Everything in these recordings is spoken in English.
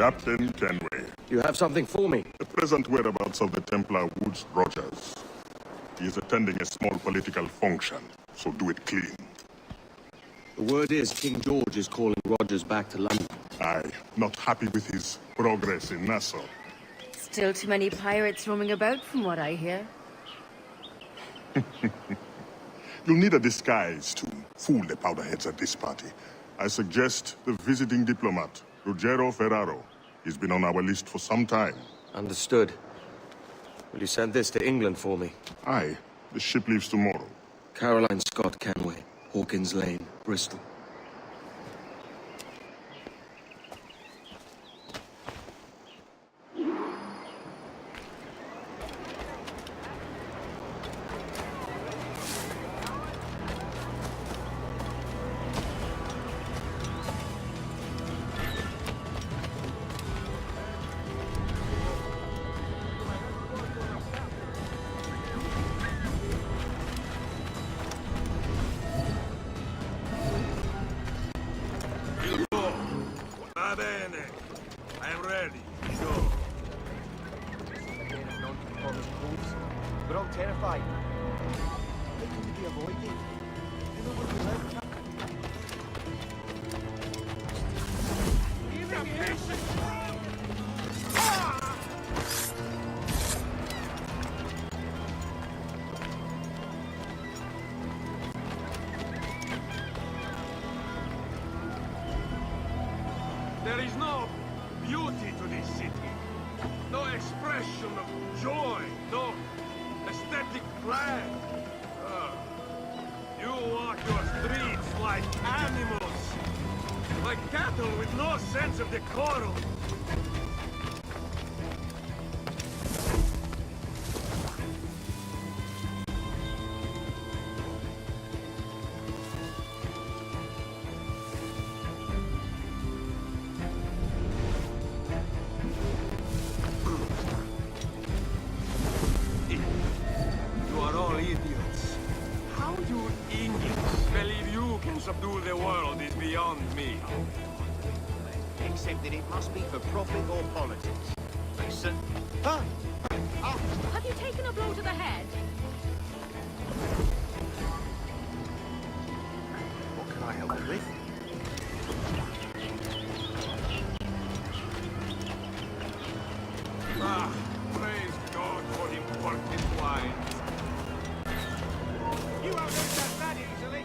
Captain Kenway. You have something for me? The present whereabouts of the Templar Woods Rogers. He is attending a small political function, so do it clean. The word is King George is calling Rogers back to London. Aye, not happy with his progress in Nassau. Still too many pirates roaming about, from what I hear. You'll need a disguise to fool the powderheads at this party. I suggest the visiting diplomat, Ruggiero Ferraro. He's been on our list for some time. Understood. Will you send this to England for me? Aye, the ship leaves tomorrow. Caroline Scott Kenway, Hawkins Lane, Bristol. Va bene. I'm ready. Go. We're all terrified. They couldn't be avoided. You know what we like? There is no beauty to this city. No expression of joy. No aesthetic plan. You walk your streets like animals. Like cattle with no sense of decorum. You are all idiots. How you English believe you can subdue the world is beyond me. Except that it must be for profit or politics. Listen. Huh? Have you taken a blow to the head? What can I help you with? Ah, praise God for imported wines. You won't lose that easily.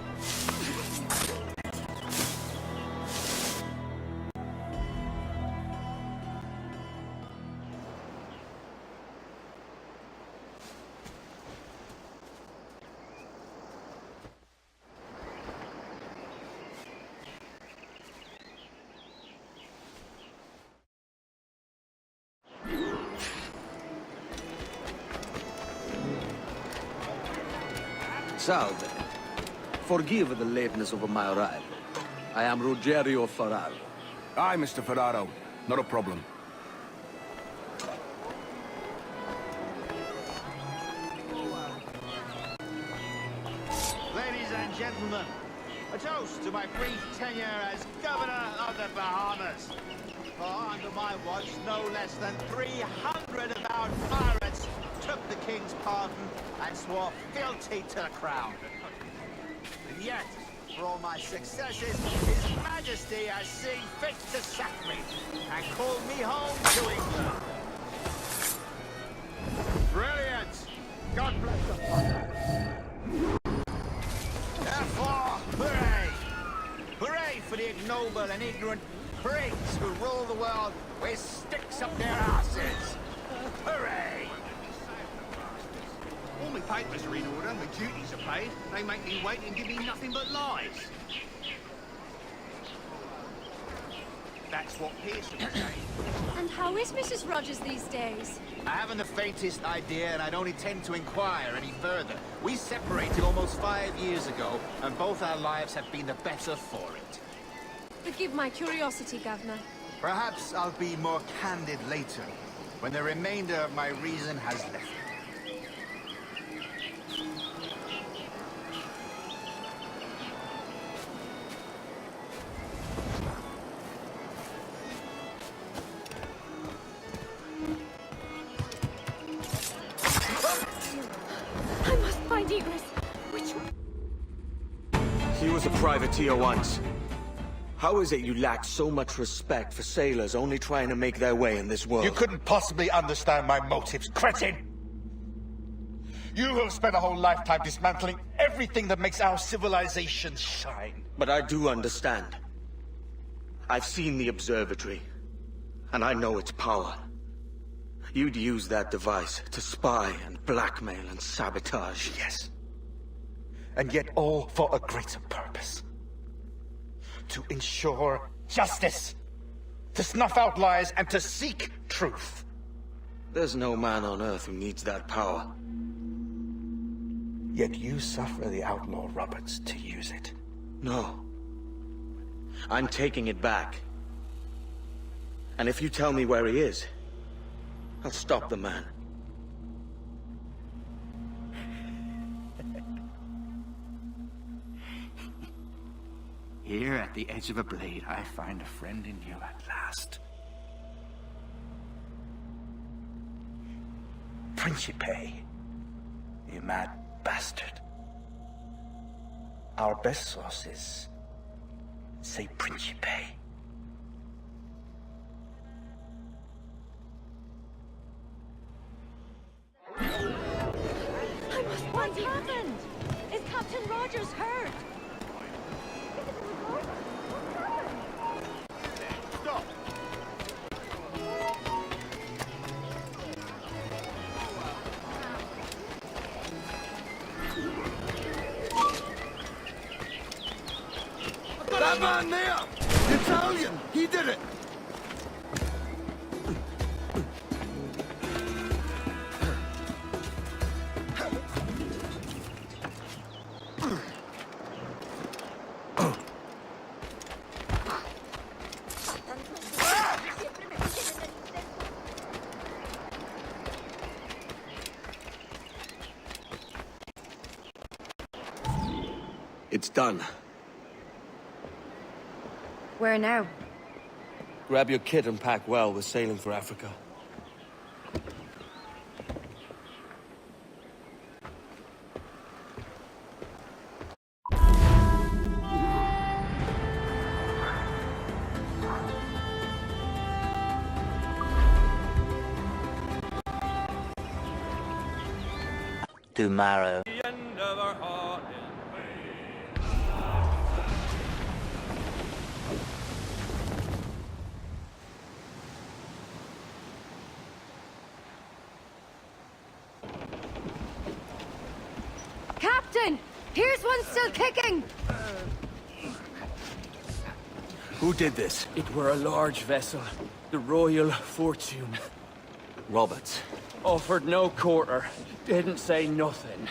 Salve. Forgive the lateness of my arrival. I am Ruggiero Ferraro. Aye, Mr. Ferraro. Not a problem. Ladies and gentlemen, a toast to my brief tenure as Governor of the Bahamas. For under my watch, no less than 300 avowed pirates took the King's pardon and swore fealty to the crown. And yet, for all my successes, His Majesty has seen fit to sack me and call me home to England. Brilliant! God bless the fire. Therefore, hooray! Hooray for the ignoble and ignorant prigs who rule the world with sticks up their asses! Hooray! All my papers are in order, my duties are paid. They make me wait and give me nothing but lies. That's what Pearson was saying. And how is Mrs. Rogers these days? I haven't the faintest idea, and I don't intend to inquire any further. We separated almost 5 years ago, and both our lives have been the better for it. Forgive my curiosity, Governor. Perhaps I'll be more candid later, when the remainder of my reason has left me. He was a privateer once. How is it you lack so much respect for sailors only trying to make their way in this world? You couldn't possibly understand my motives, cretin! You have spent a whole lifetime dismantling everything that makes our civilization shine. But I do understand. I've seen the observatory, and I know its power. You'd use that device to spy and blackmail and sabotage. Yes. And yet all for a greater purpose. To ensure justice. To snuff out lies and to seek truth. There's no man on Earth who needs that power. Yet you suffer the outlaw Roberts to use it. No. I'm taking it back. And if you tell me where he is, I'll stop the man. Here at the edge of a blade, I find a friend in you at last. Principe, you mad bastard. Our best sources say Principe. What happened? Is Captain Rogers hurt? Stop! That man there! The Italian! He did it! It's done. Where now? Grab your kit and pack well. We're sailing for Africa. Tomorrow. The end of our heart. Captain! Here's one still kicking! Who did this? It were a large vessel, the Royal Fortune. Roberts. Offered no quarter, didn't say nothing.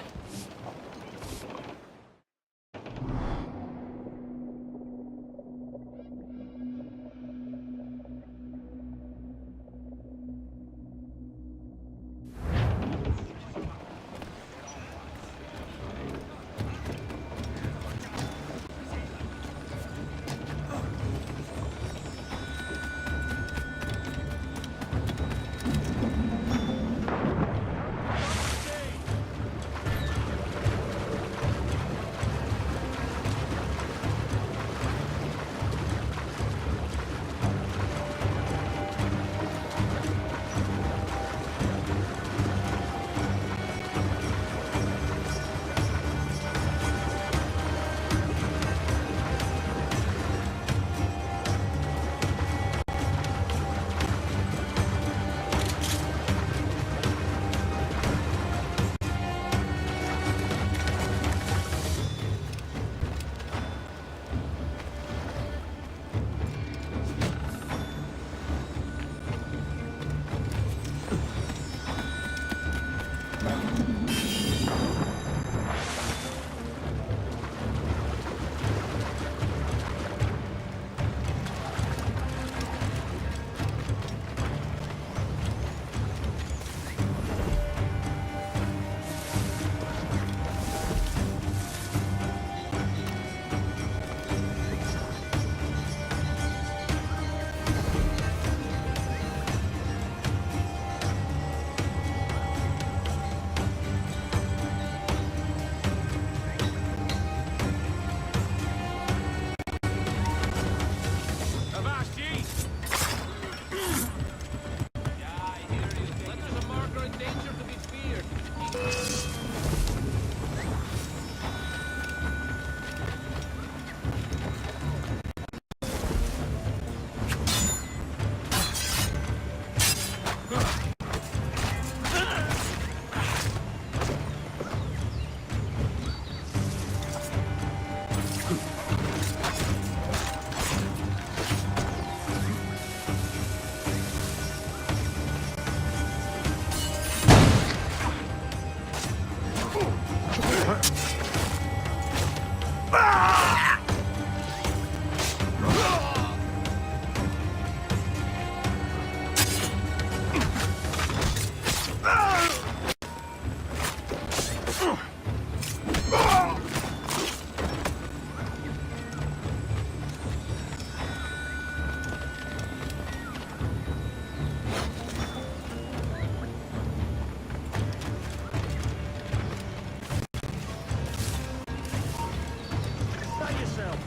Say yourself.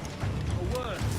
A word.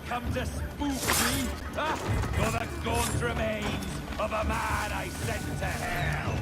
Come to spook me? Ah, you're the gaunt remains of a man I sent to hell.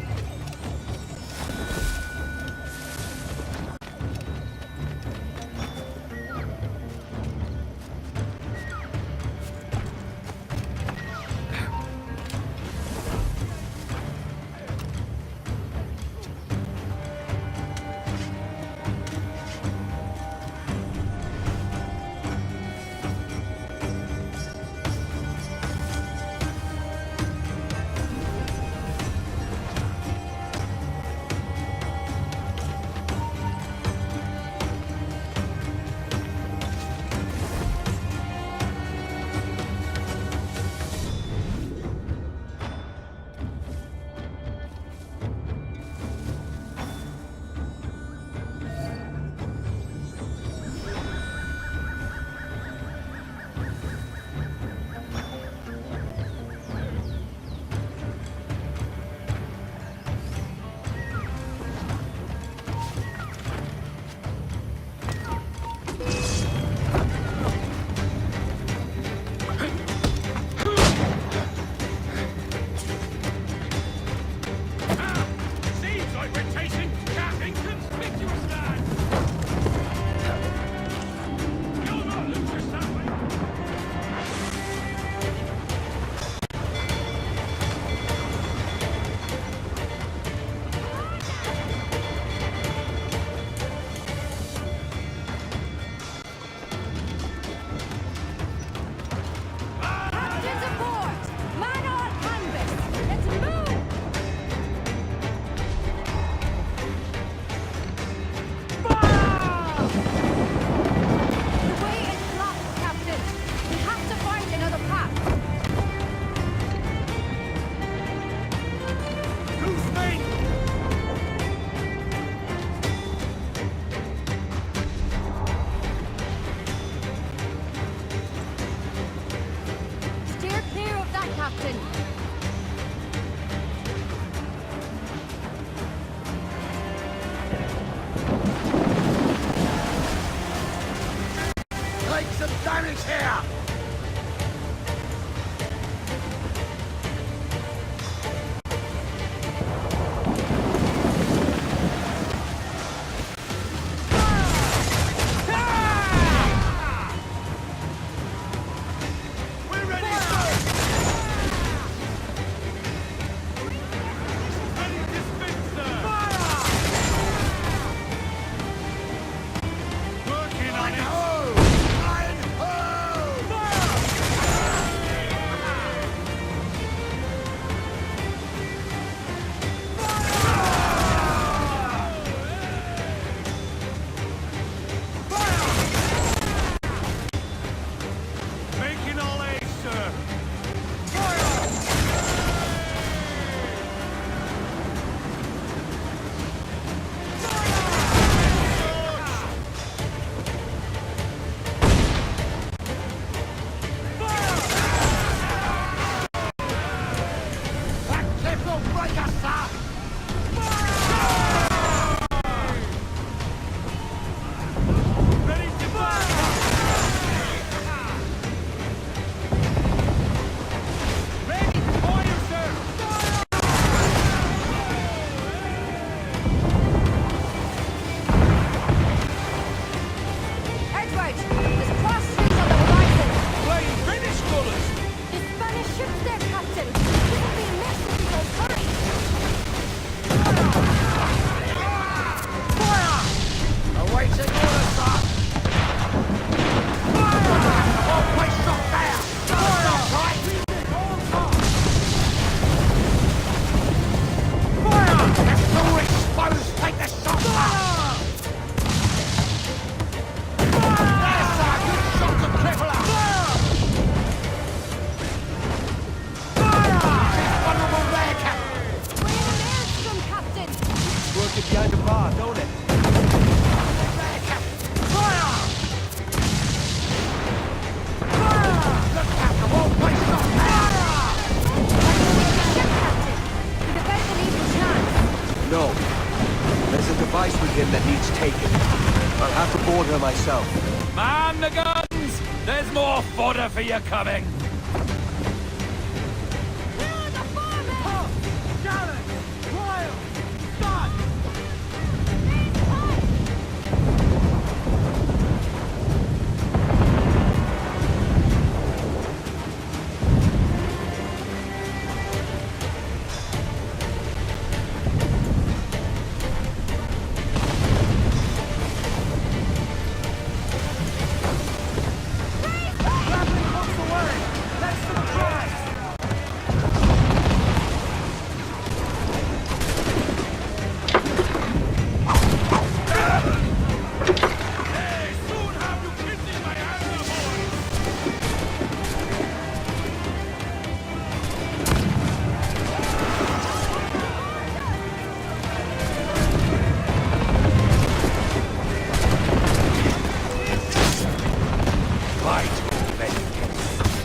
board her myself. Man the guns! There's more fodder for you coming!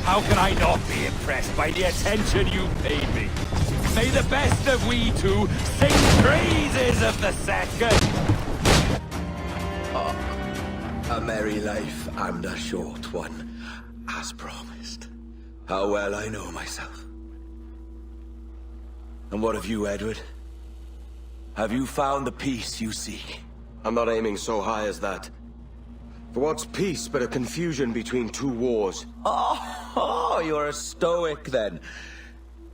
How can I not be impressed by the attention you paid me? May the best of we two sing praises of the second! A merry life and a short one, as promised. How well I know myself. And what of you, Edward? Have you found the peace you seek? I'm not aiming so high as that. For what's peace but a confusion between two wars? Oh, you're a stoic then.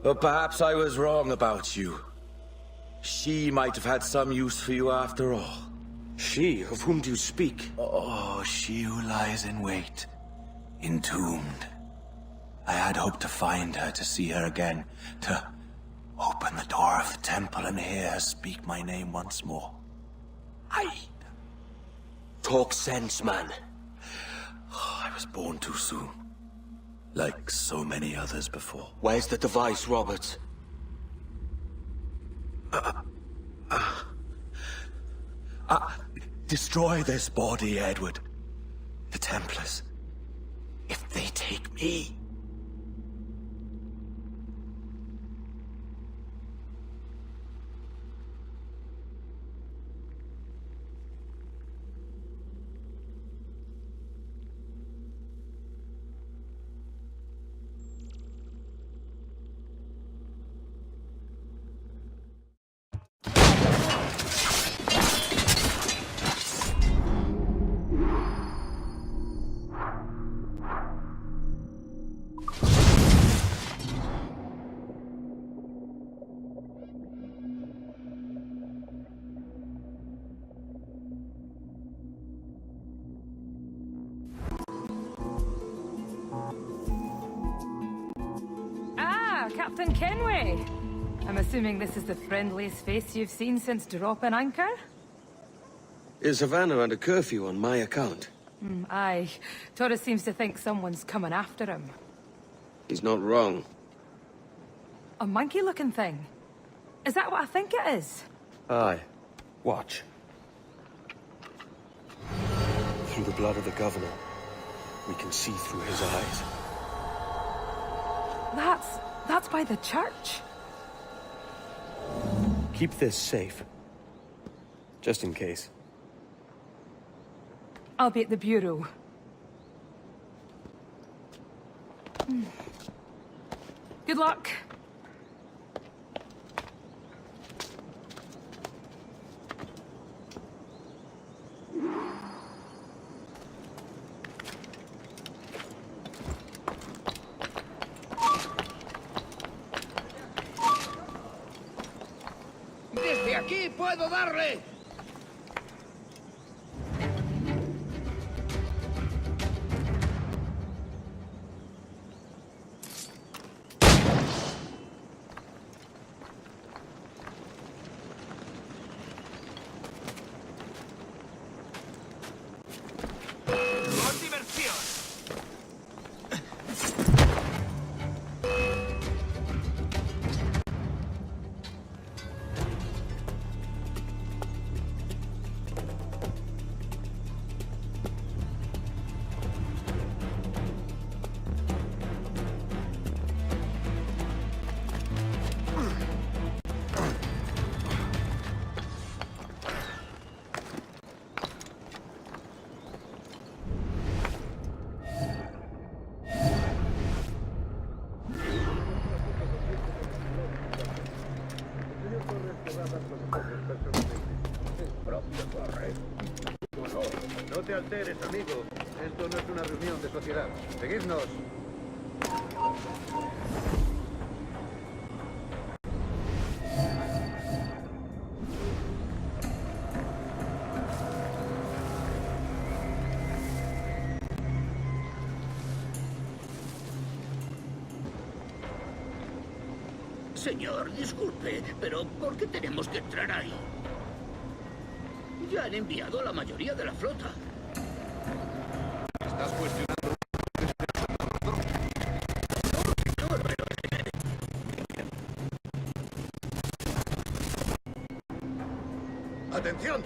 But perhaps I was wrong about you. She might have had some use for you after all. She? Of whom do you speak? Oh, she who lies in wait, entombed. I had hoped to find her, to see her again, to open the door of the temple and hear her speak my name once more. Talk sense, man. I was born too soon. Like so many others before. Where's the device, Roberts? Destroy this body, Edward. The Templars. If they take me... Captain Kenway. I'm assuming this is the friendliest face you've seen since dropping anchor? Is Havana under curfew on my account? Aye. Torres seems to think someone's coming after him. He's not wrong. A monkey-looking thing? Is that what I think it is? Aye. Watch. Through the blood of the governor, we can see through his eyes. That's by the church. Keep this safe. Just in case. I'll be at the bureau. Good luck. Desde aquí puedo darle. placeres, amigo. Esto no es una reunión de sociedad. Seguidnos. Señor, disculpe, pero ¿por qué tenemos que entrar ahí? Ya han enviado a la mayoría de la flota. ¿Estás cuestionando? ¡Atención!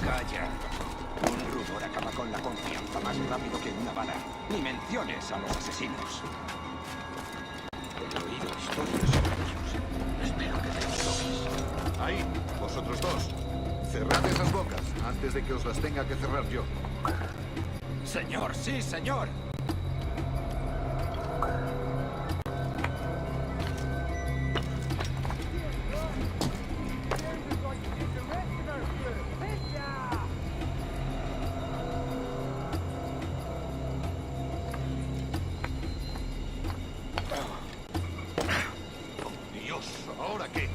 Calla. Un rubor acaba con la confianza más rápido que una bala. Ni menciones a los asesinos. He oído historias sobre ellos. Espero que te equivoques. Ahí, vosotros dos. Cerrad esas bocas antes de que os las tenga que cerrar yo. Señor, sí, señor. Dios, ¿ahora qué?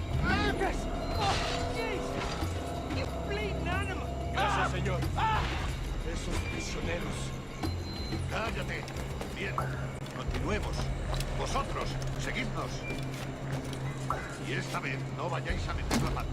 Gracias, señor. Esos prisioneros. ¡Cállate! Bien, continuemos. Vosotros, seguidnos. Y esta vez no vayáis a meter la pata.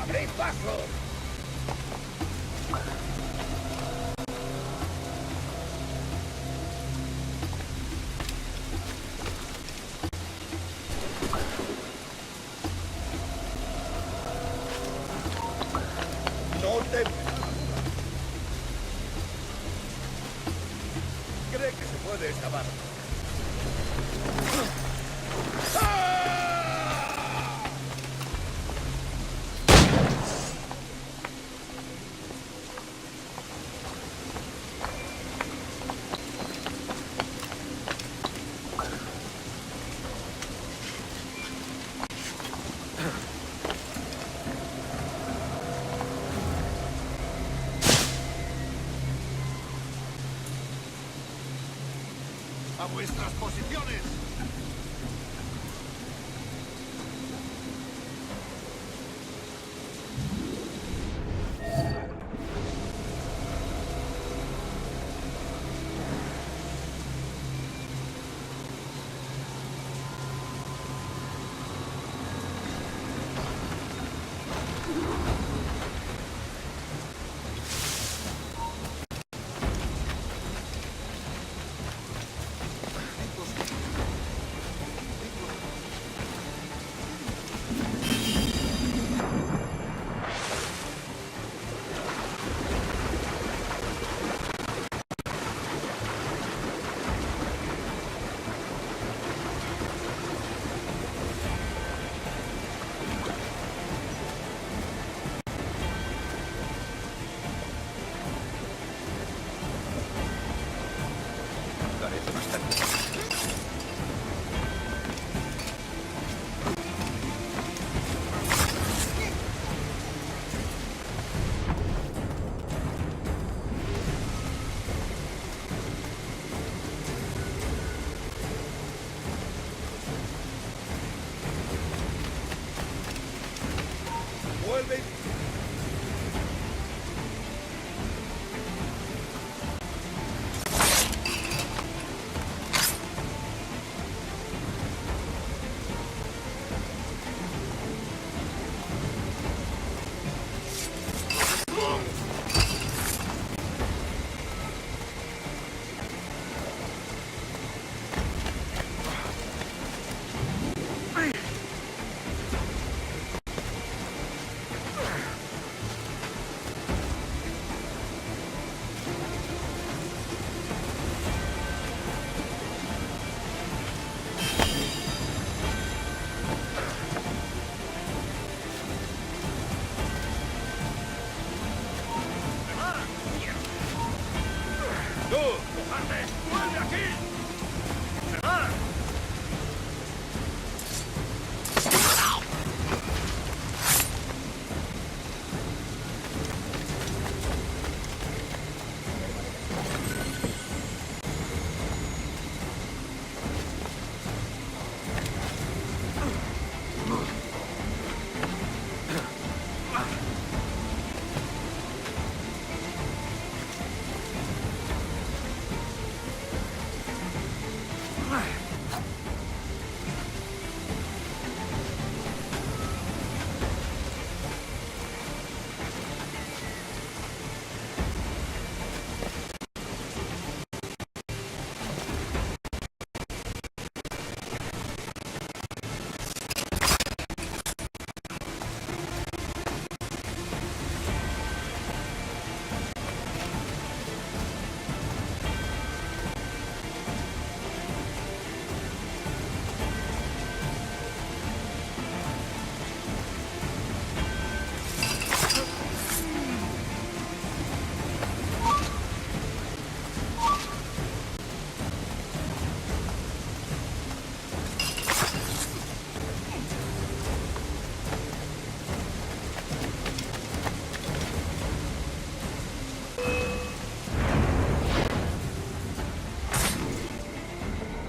¡Abrid paso! ¡No te... ¿Cree que se puede escapar? ¡A vuestras posiciones! vuelve. ¡Tú! ¡Mojarte! ¡Vuelve aquí! ¡Cerrar!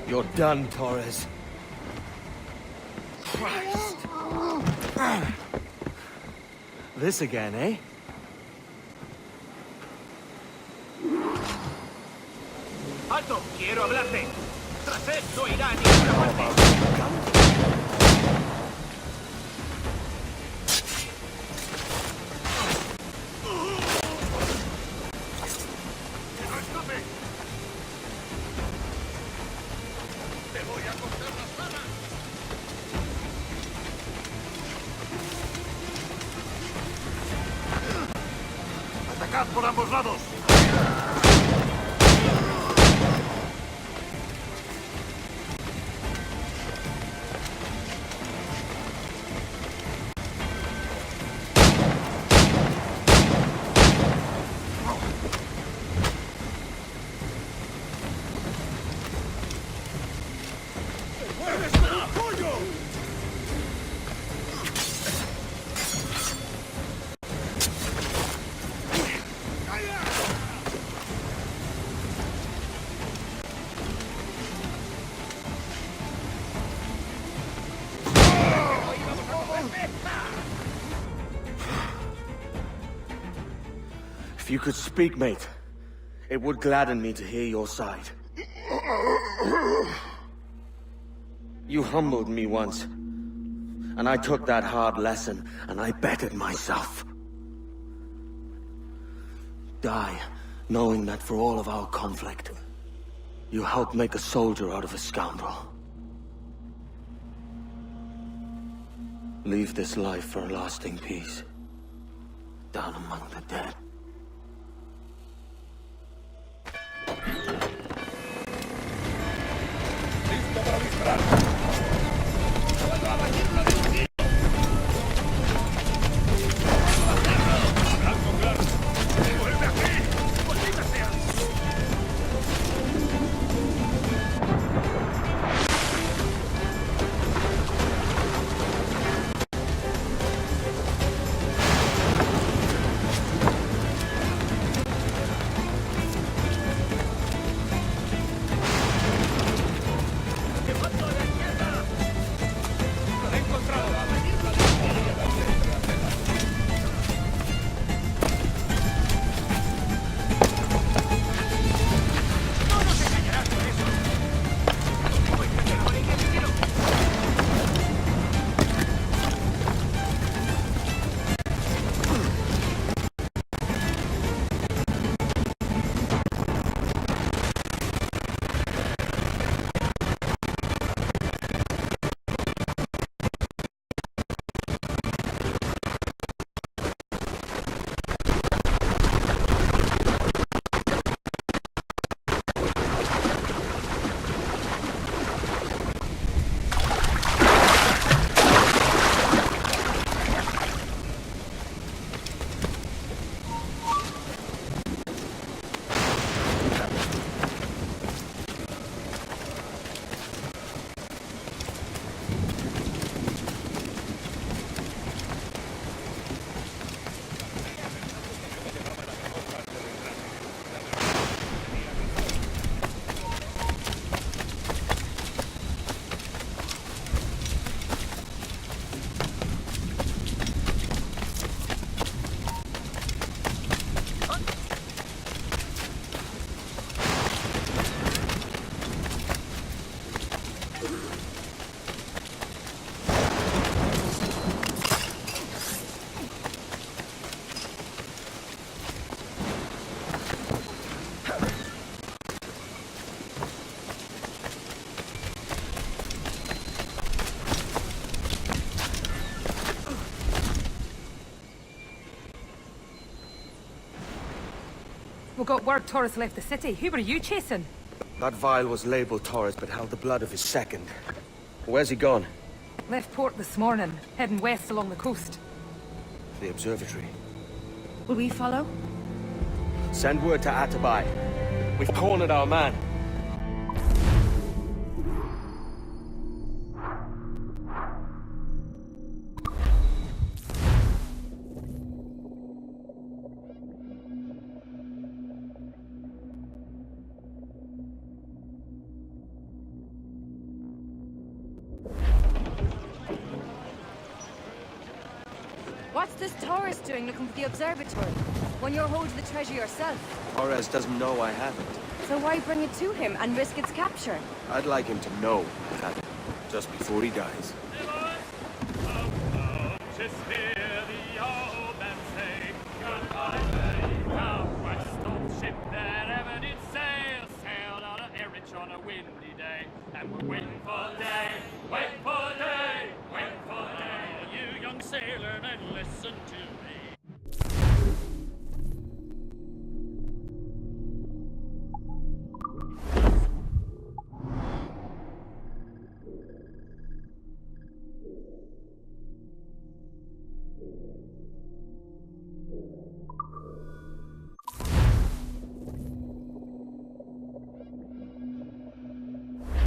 You're done, Torres. Christ. This again, eh? ¡Alto! ¡Quiero hablarte! Tras él no irá a ninguna parte. ¡Que no escape! ¡Te voy a cortar las ramas! ¡Atacad por ambos lados! If you could speak, mate, it would gladden me to hear your side. You humbled me once, and I took that hard lesson, and I bettered myself. Die, knowing that for all of our conflict, you helped make a soldier out of a scoundrel. Leave this life for a lasting peace, down among the dead. ¡Listo para disparar! ¡Puedo abatirlo de aquí! ¡Blanco, claro! ¡Vuelve aquí! ¡Maldita sea! We got word Taurus left the city. Who were you chasing? That vial was labeled Torres, but held the blood of his second. Where's he gone? Left port this morning, heading west along the coast. The observatory. Will we follow? Send word to Atabai. We've cornered our man. What's this Taurus doing looking for the observatory? When you're holding the treasure yourself? Torres doesn't know I have it. So why bring it to him and risk its capture? I'd like him to know I have it, just before he dies. Sailor, and listen to me.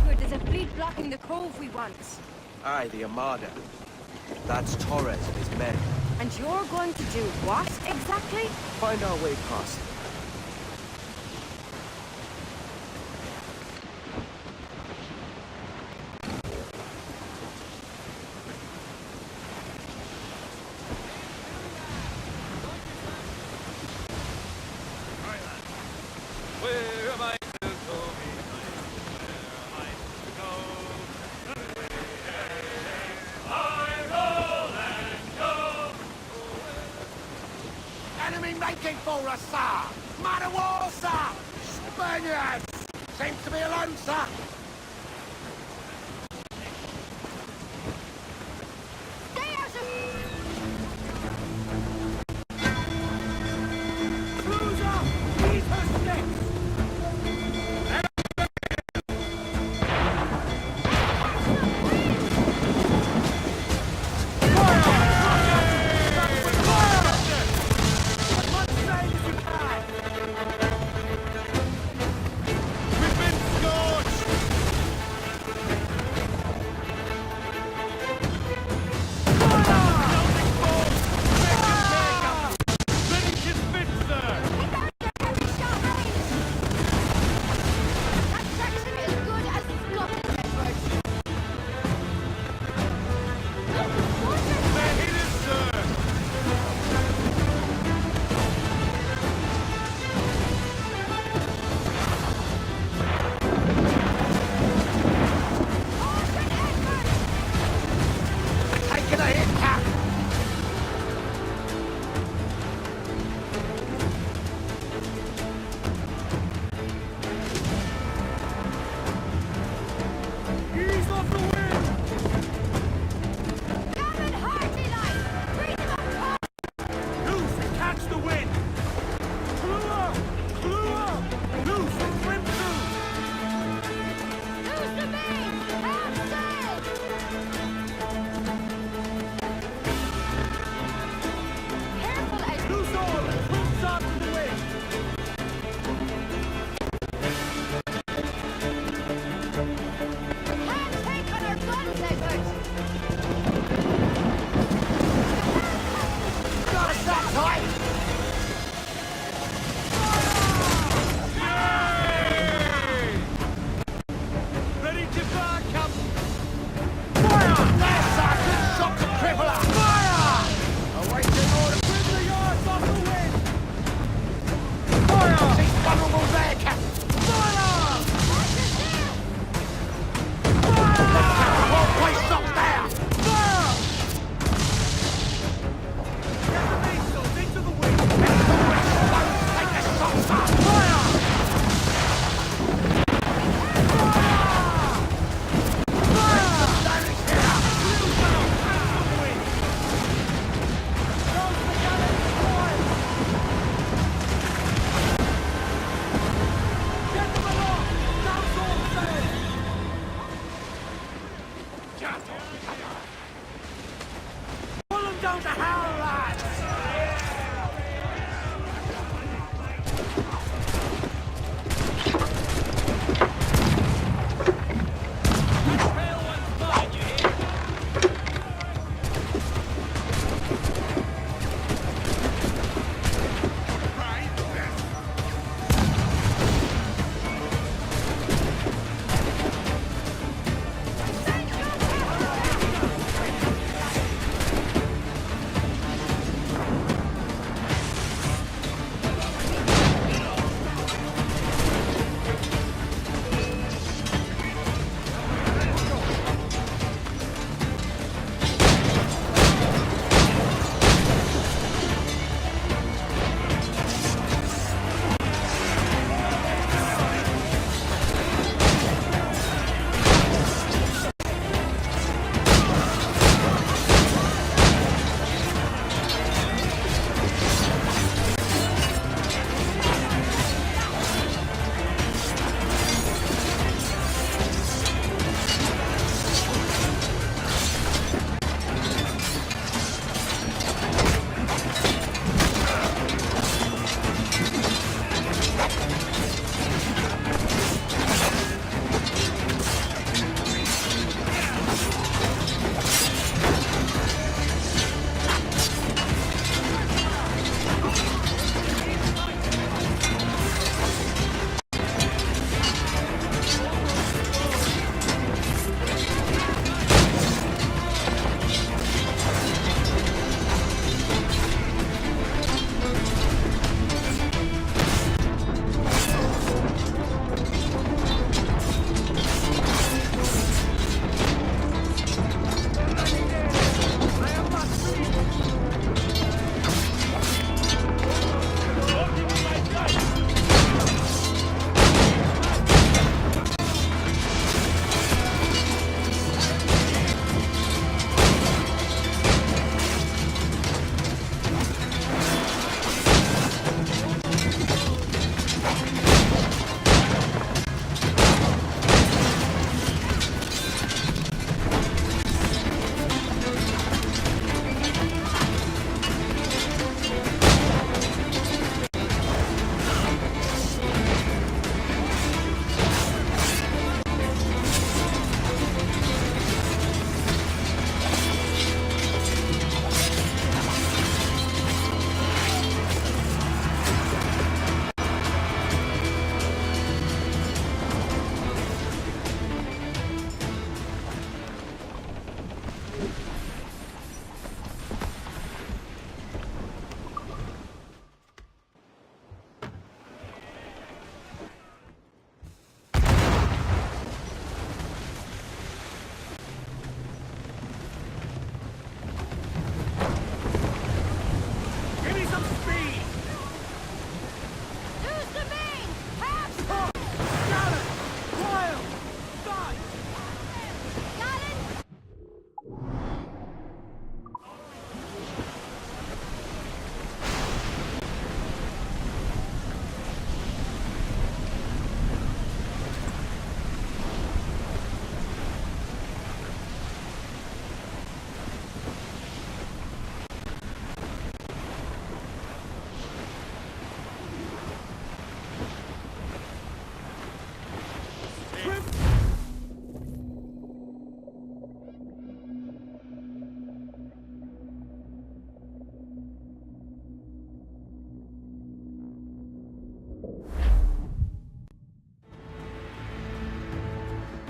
Good, there's a fleet blocking the cove we want. Aye, the Armada. That's Torres and his men. And you're going to do what exactly? Find our way past. Where am I to go? Where am I to go? I roll and go. Enemy making for us, sir! Man of war, sir! Spaniards! Seems to be alone, sir! Stay out of... Cruiser! Eat her sticks! We've been scorched! Go to hell, lads!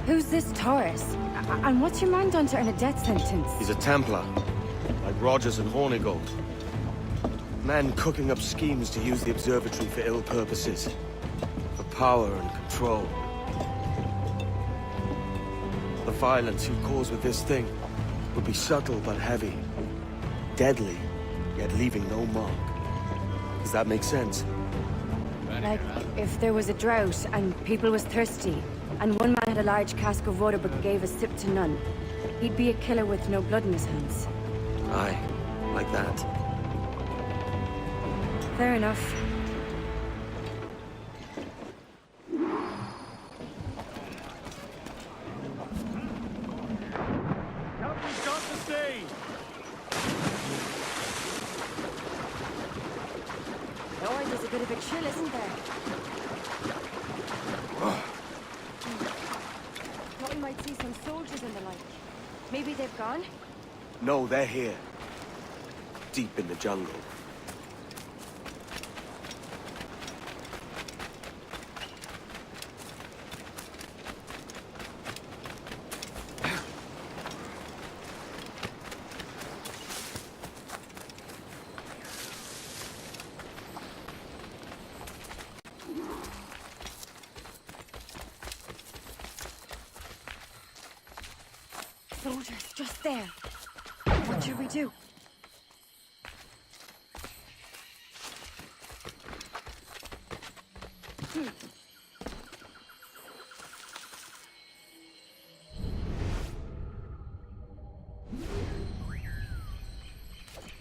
Who's this Taurus? And what's your man done to earn a death sentence? He's a Templar, like Rogers and Hornigold. Men cooking up schemes to use the observatory for ill purposes. For power and control. The violence he'd cause with this thing would be subtle but heavy. Deadly, yet leaving no mark. Does that make sense? Like, if there was a drought and people was thirsty, and one man had a large cask of water but gave a sip to none, he'd be a killer with no blood in his hands. Aye, like that. Fair enough. Captain's got the sea! bit of a chill, isn't there? Thought we might see some soldiers and the like. Maybe they've gone? No, they're here. Deep in the jungle. Soldiers, just there. What should we do?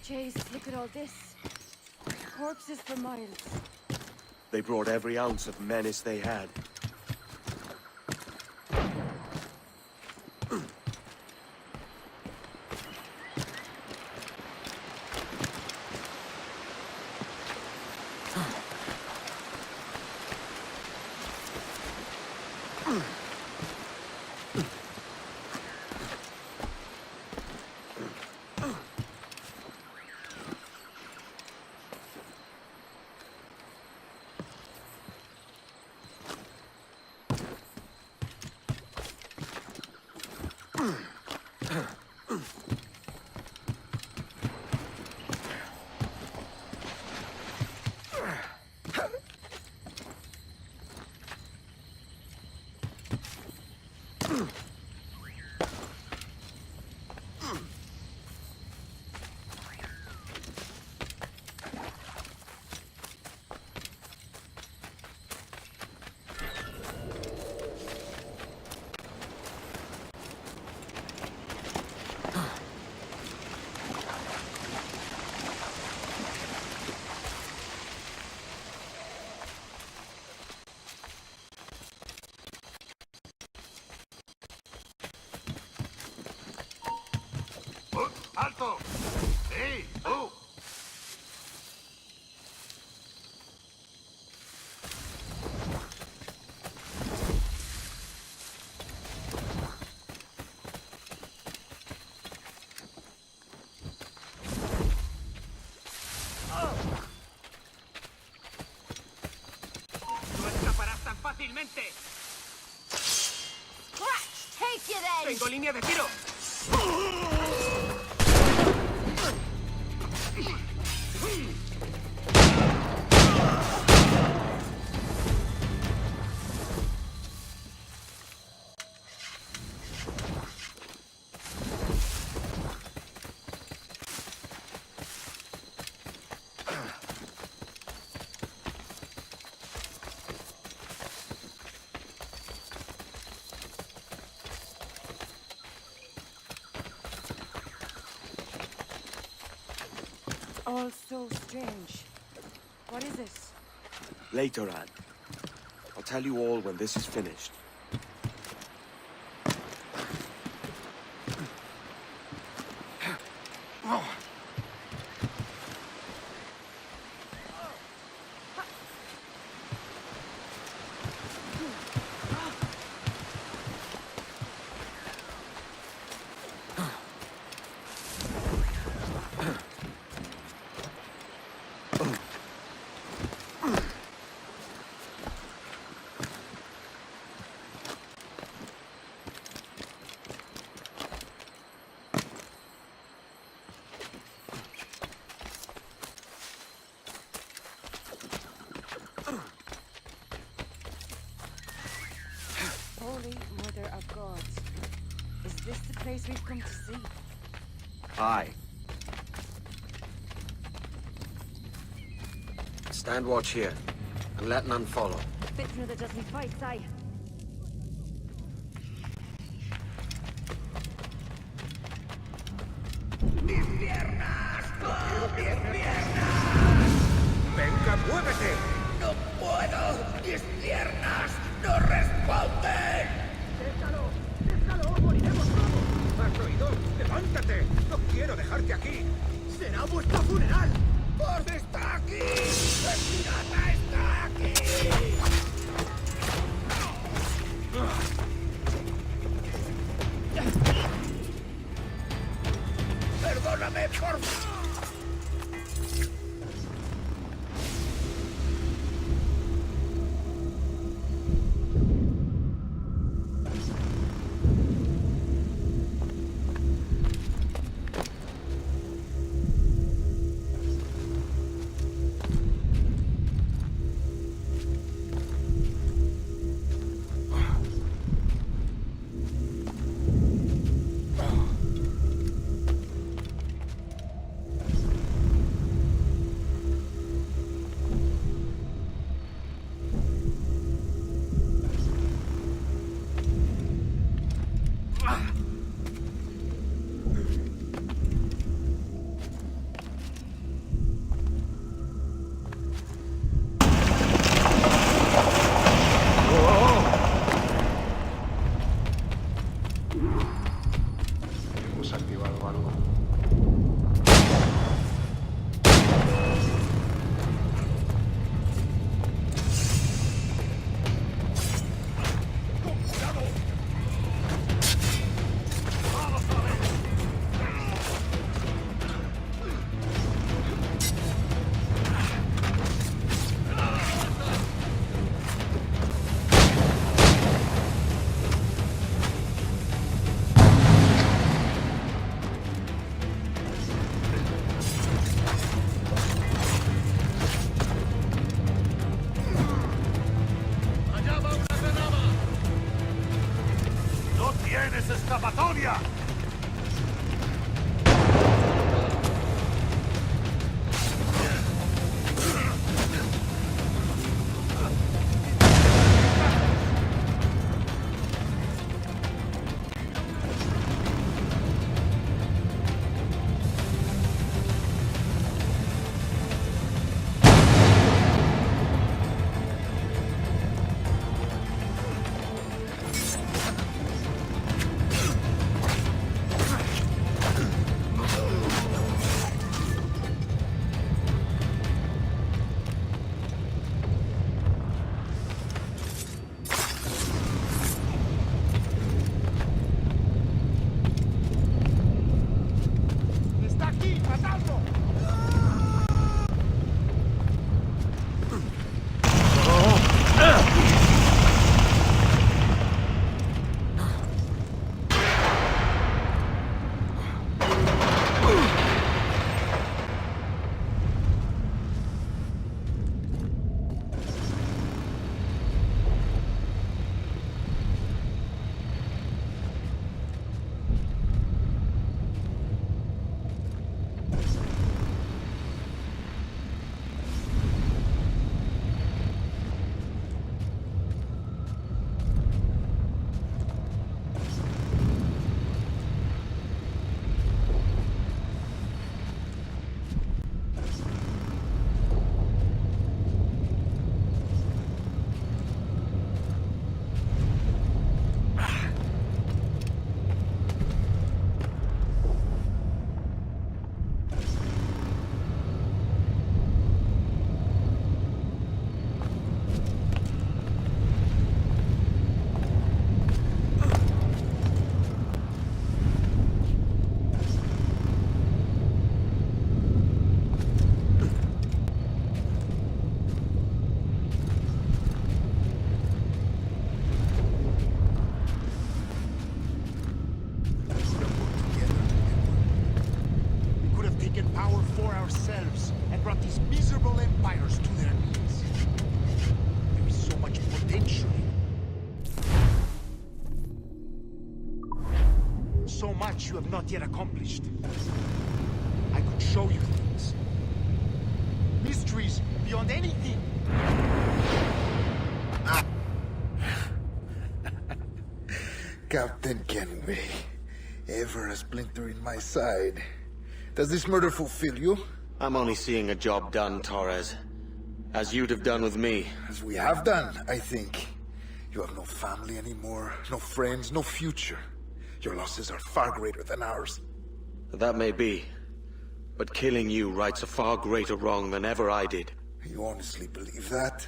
Chase, look at all this. Corpses for miles. They brought every ounce of menace they had. ¡Alto! ¡Ey, tú! ¡No escaparás tan fácilmente! Take you then! ¡Tengo línea de tiro! All so strange. What is this? Later, Anne. I'll tell you all when this is finished. Holy Mother of God. Is this the place we've come to see? Aye. Stand watch here, and let none follow. Fitna that doesn't fight, aye. ¡Venga, muévete! ¡No puedo! ¡Mis piernas no responden! ¡Déjalo! ¡Déjalo! ¡Moriremos todos! ¿Has oído? ¡Levántate! ¡No quiero dejarte aquí! ¡Será vuestro funeral! ¡Pues está aquí! ¡El pirata está aquí! ¡Perdóname, por favor! ¡Escapatoria! Power for ourselves and brought these miserable empires to their knees. There is so much potential. So much you have not yet accomplished. I could show you things. Mysteries beyond anything. Captain Kenway, ever a splinter in my side. Does this murder fulfill you? I'm only seeing a job done, Torres. As you'd have done with me. As we have done, I think. You have no family anymore, no friends, no future. Your losses are far greater than ours. That may be. But killing you rights a far greater wrong than ever I did. You honestly believe that?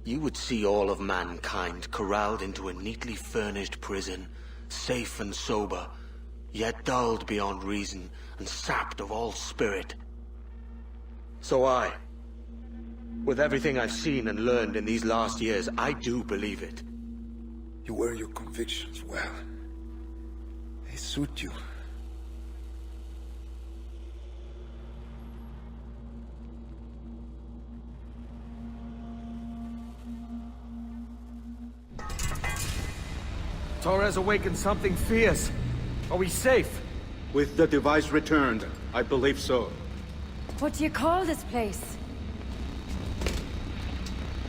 You would see all of mankind corralled into a neatly furnished prison, safe and sober, yet dulled beyond reason and sapped of all spirit. So with everything I've seen and learned in these last years, I do believe it. You wear your convictions well. They suit you. Torres awakened something fierce. Are we safe? With the device returned, I believe so. What do you call this place?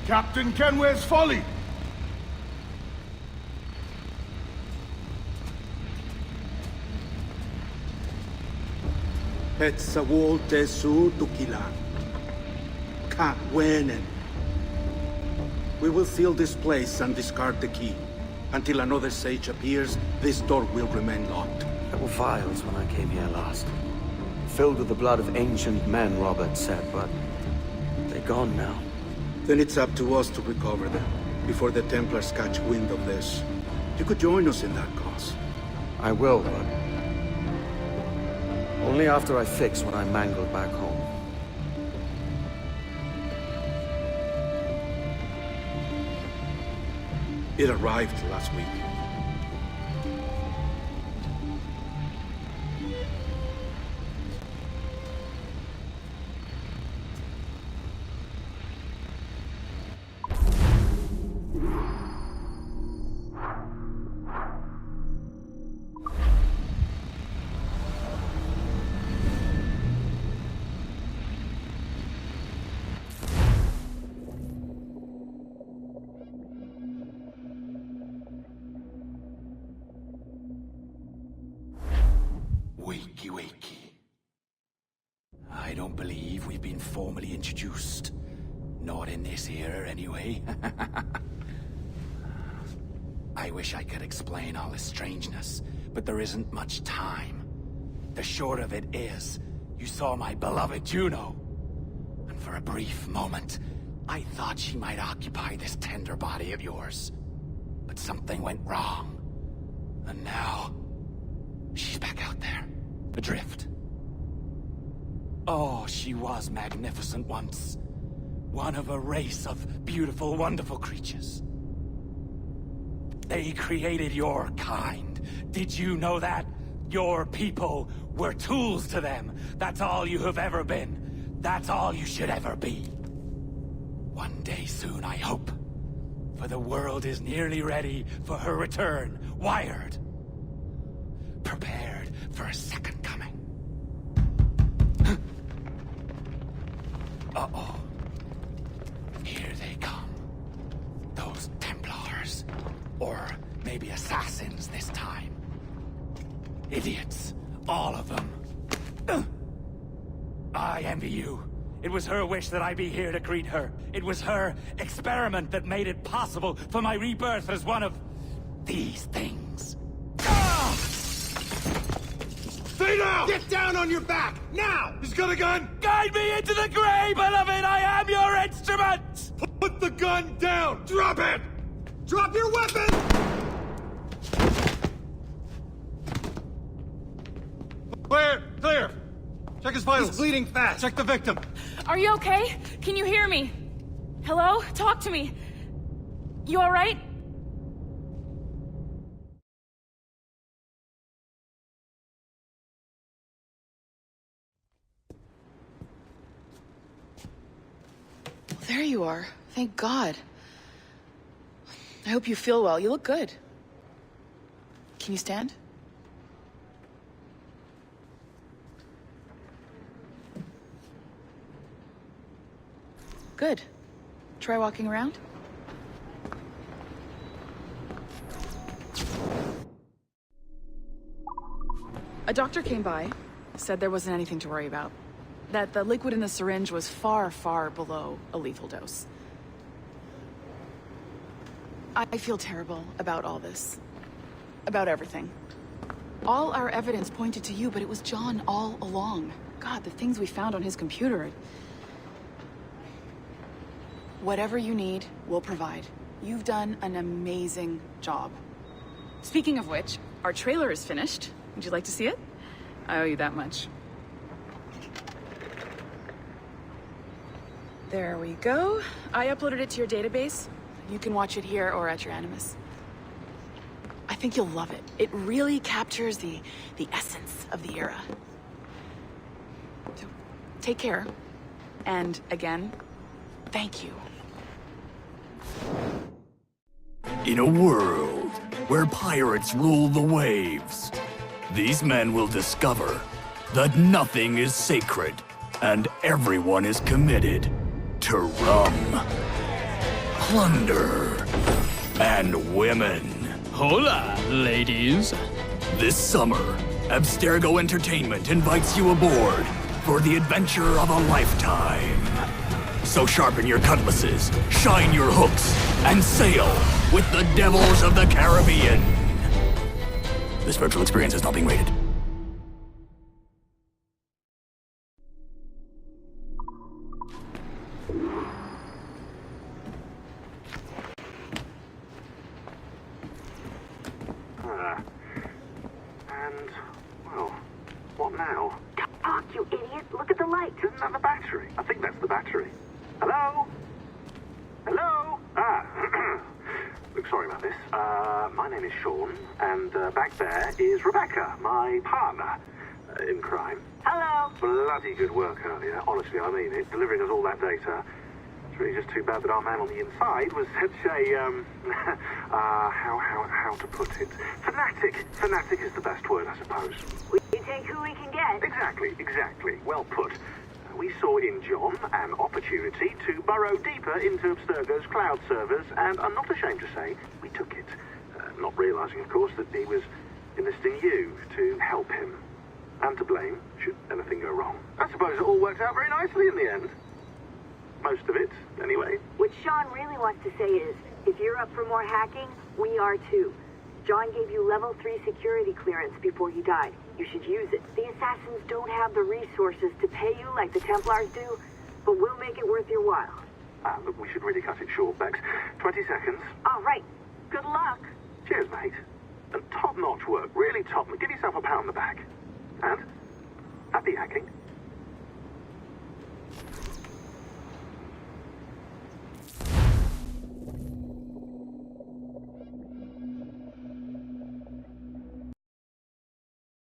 Captain Kenway's Folly! Petzawol Tesu Tukilan. Ka Wenen. We will seal this place and discard the key. Until another sage appears, this door will remain locked. There were vials when I came here last. Filled with the blood of ancient men, Robert said, but they're gone now. Then it's up to us to recover them, before the Templars catch wind of this. You could join us in that cause. I will, but only after I fix what I mangled back home. It arrived last week. Wakey, wakey. I don't believe we've been formally introduced. Not in this era, anyway. I wish I could explain all this strangeness, but there isn't much time. The short of it is, you saw my beloved Juno. And for a brief moment, I thought she might occupy this tender body of yours. But something went wrong. And now, she's back out there. Adrift. Oh, she was magnificent once. One of a race of beautiful, wonderful creatures. They created your kind. Did you know that? Your people were tools to them. That's all you have ever been. That's all you should ever be. One day soon, I hope. For the world is nearly ready for her return. Wired. Prepared for a second coming. Uh-oh. Here they come. Those Templars. Or maybe assassins this time. Idiots. All of them. I envy you. It was her wish that I be here to greet her. It was her experiment that made it possible for my rebirth as one of these things. Stay down! Get down on your back, now! He's got a gun! Guide me into the grave, beloved! I am your instrument! Put the gun down! Drop it! Drop your weapon! Clear! Clear! Check his vitals. He's bleeding fast. Check the victim. Are you okay? Can you hear me? Hello? Talk to me. You alright? There you are. Thank God. I hope you feel well. You look good. Can you stand? Good. Try walking around. A doctor came by, said there wasn't anything to worry about. That the liquid in the syringe was far, far below a lethal dose. I feel terrible about all this. About everything. All our evidence pointed to you, but it was John all along. God, the things we found on his computer. Whatever you need, we'll provide. You've done an amazing job. Speaking of which, our trailer is finished. Would you like to see it? I owe you that much. There we go. I uploaded it to your database. You can watch it here or at your Animus. I think you'll love it. It really captures the essence of the era. So, take care. And again, thank you. In a world where pirates rule the waves, these men will discover that nothing is sacred and everyone is committed to rum, plunder, and women. Hola, ladies. This summer, Abstergo Entertainment invites you aboard for the adventure of a lifetime. So sharpen your cutlasses, shine your hooks, and sail with the Devils of the Caribbean. This virtual experience is not being rated. And, well, what now? Fuck, you idiot! Look at the light! Isn't that the battery? I think that's the battery. Hello? Hello? Look, sorry about this. My name is Sean, and back there is Rebecca, my partner in crime. Hello. Bloody good work earlier. Honestly, I mean it. Delivering us all that data. It's really just too bad that our man on the inside was such a, how to put it? Fanatic. Fanatic is the best word, I suppose. We take who we can get. Exactly. Well put. We saw in John an opportunity to burrow deeper into Abstergo's cloud servers, and I'm not ashamed to say we took it. Not realizing, of course, that he was enlisting you to help him. And to blame, should anything go wrong. I suppose it all worked out very nicely in the end. Most of it, anyway. What Sean really wants to say is, if you're up for more hacking, we are too. John gave you level 3 security clearance before he died. You should use it. The assassins don't have the resources to pay you like the Templars do, but we'll make it worth your while. Look, we should really cut it short, Bex. 20 seconds. All right. Good luck. Cheers, mate. And top-notch work. Really top. Give yourself a pat on the back. And happy hacking.